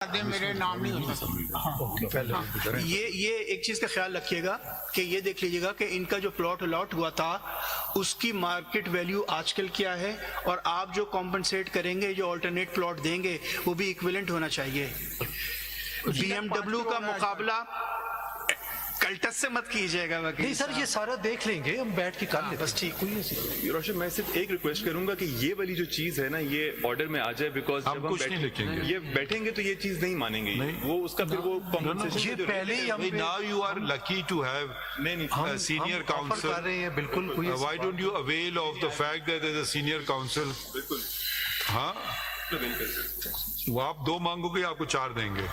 میرے نام نہیں ہوتا. یہ ایک چیز کا خیال رکھیے گا کہ یہ دیکھ لیجیے گا کہ ان کا جو پلاٹ الاٹ ہوا تھا اس کی مارکیٹ ویلیو آج کل کیا ہے، اور آپ جو کمپنسیٹ کریں گے، جو آلٹرنیٹ پلاٹ دیں گے، وہ بھی ایکویلنٹ ہونا چاہیے. بی ایم ڈبلو کا مقابلہ کلٹس سے مت کیجیے گا. نہیں سر، یہ سارا دیکھ لیں گے، ہم بیٹھ کے کر لیں. بس ٹھیک ہوئی ہے. روشن، میں صرف ایک ریکویسٹ کروں گا کہ یہ والی جو چیز ہے نا، یہ آرڈر میں آ جائے، بیکاز ہم کچھ نہیں لکھیں گے. یہ بیٹھیں گے تو یہ چیز نہیں مانیں گے. وہ اس کا پھر وہ یہ پہلے ہی ہم Now you are lucky to have a senior counsel. کر رہے ہیں بالکل. کوئی Why don't you avail of the fact that there is a senior counsel? ہاں، وہ آپ 2 مانگو گے، آپ کو 4 دیں گے.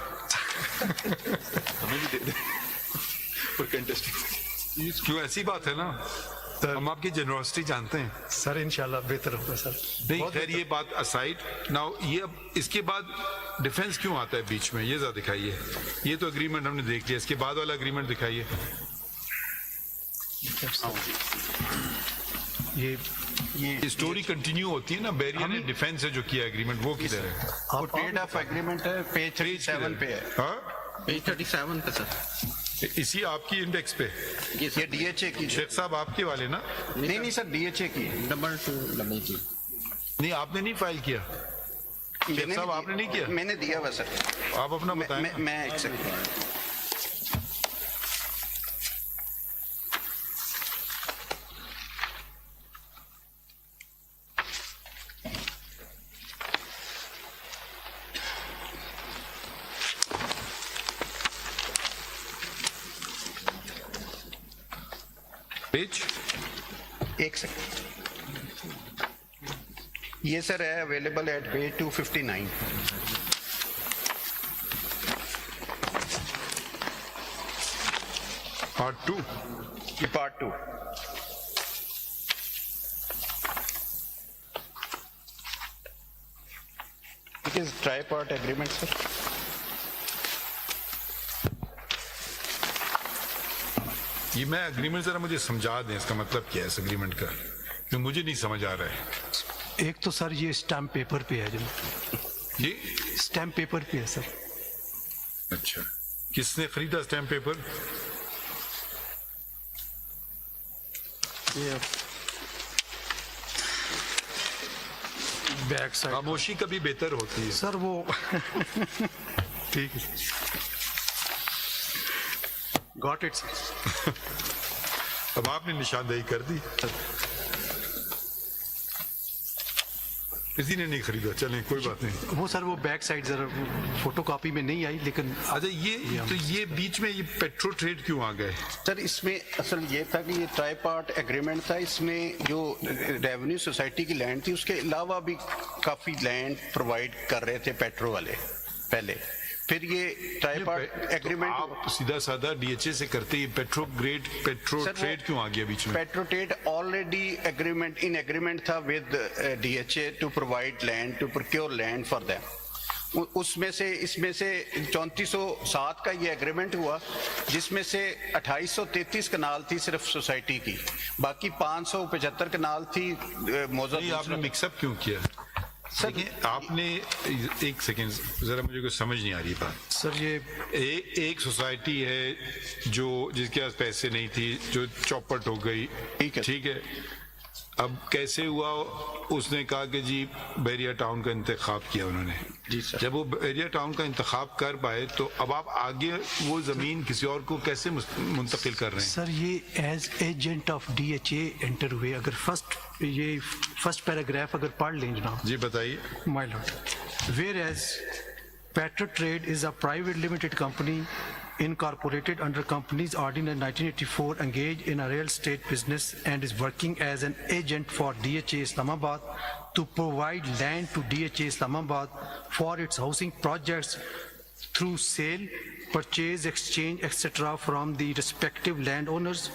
کیوں؟ ایسی بات ہے نا، ہم آپ کی جنرosity جانتے ہیں سر. انشاءاللہ بہتر ہوگا سر. نہیں خیر، یہ بات اسائڈ. ناؤ یہ اب اس کے بعد ڈیفنس کیوں آتا ہے بیچ میں؟ یہ ذرا دکھائیے. یہ تو اگریمنٹ ہم نے دیکھ لیا، اس کے بعد والا اگریمنٹ دکھائیے. یہ اسٹوری کنٹینیو ہوتی ہے نا. بیریئر نے ڈیفنس ہے جو کیا اگریمنٹ، وہ کدھر ہے؟ وہ ڈیٹ آف ایگریمنٹ ہے، پیج 37 پہ ہے. ہاں، پیج 37 پہ سر. اسی آپ کی انڈیکس پہ. یہ ڈی ایچ اے کی. شیخ صاحب آپ کے والے نا؟ نہیں سر، ڈی ایچ اے کی. نہیں، آپ نے نہیں فائل کیا. شیخ صاحب آپ نے نہیں کیا؟ میں نے دیا ہوا سر. آپ اپنا بتائیں. میں ایک سیکنڈ. پیج ایک سیکنڈ. یہ سر ہے اویلیبل ایٹ پیج 259. پارٹ 2. یہ part 2. It is tri part agreement sir. یہ میں اگریمنٹ ذرا مجھے سمجھا دیں، اس کا مطلب کیا ہے اس اگریمنٹ کا، کیوں مجھے نہیں سمجھ آ رہا ہے. ایک تو سر یہ اسٹیمپ پیپر پہ ہے. یہ اسٹیمپ پیپر پہ ہے سر. اچھا، کس نے خریدا اسٹیمپ پیپر؟ بیک سائڈ خاموشی کبھی بہتر ہوتی ہے سر. وہ ٹھیک ہے. گاٹ اٹ سر. اب آپ نے نشاندہی کر دی. کسی نے نہیں خریدا، چلیں کوئی بات نہیں. وہ سر وہ بیک سائڈ ذرا فوٹو کاپی میں نہیں آئی، لیکن اچھا یہ بیچ میں یہ پیٹرو ٹریڈ کیوں آ گئے؟ سر اس میں اصل یہ تھا کہ یہ ٹرائی پارٹ ایگریمنٹ تھا. اس میں جو ریونیو سوسائٹی کی لینڈ تھی، اس کے علاوہ بھی کافی لینڈ پرووائڈ کر رہے تھے پیٹرو والے پہلے. پھر یہ ٹرائی پارٹ ایگریمنٹ آپ سیدھا سادہ ڈی ایچ اے سے کرتے، یہ پیٹرو ٹریڈ کیوں آ گیا بیچ میں؟ پیٹرو ٹریڈ آلریڈی ایگریمنٹ تھا with D H A to provide land, to procure land for them. اس میں سے 3407 کا یہ ایگریمنٹ ہوا، جس میں سے 2833 کنال تھی صرف سوسائٹی کی، باقی 575 کنال تھی موزہ. آپ نے مکس اپ کیوں کیا؟ آپ نے ایک سیکنڈ ذرا، مجھے کچھ سمجھ نہیں آ رہی بات. سر یہ ایک سوسائٹی ہے جو جس کے پاس پیسے نہیں تھی، جو چوپٹ ہو گئی، ٹھیک ہے. اب کیسے ہوا؟ اس نے کہا کہ جی بحریہ ٹاؤن کا انتخاب کیا انہوں نے. جی سر. جب وہ بحریہ ٹاؤن کا انتخاب کر پائے تو اب آپ آگے وہ زمین کسی اور کو کیسے منتقل کر رہے ہیں؟ سر یہ as agent of D H A enter ہوئے. اگر فرسٹ پیراگراف اگر پڑھ لیں جناب. جی بتائیے. My lord, whereas Petro Trade is a private limited company incorporated under Companies Ordinance 1984, engaged in a real estate business and is working as an agent for DHA Islamabad to provide land to DHA Islamabad for its housing projects through sale, purchase, exchange, etc. from the respective landowners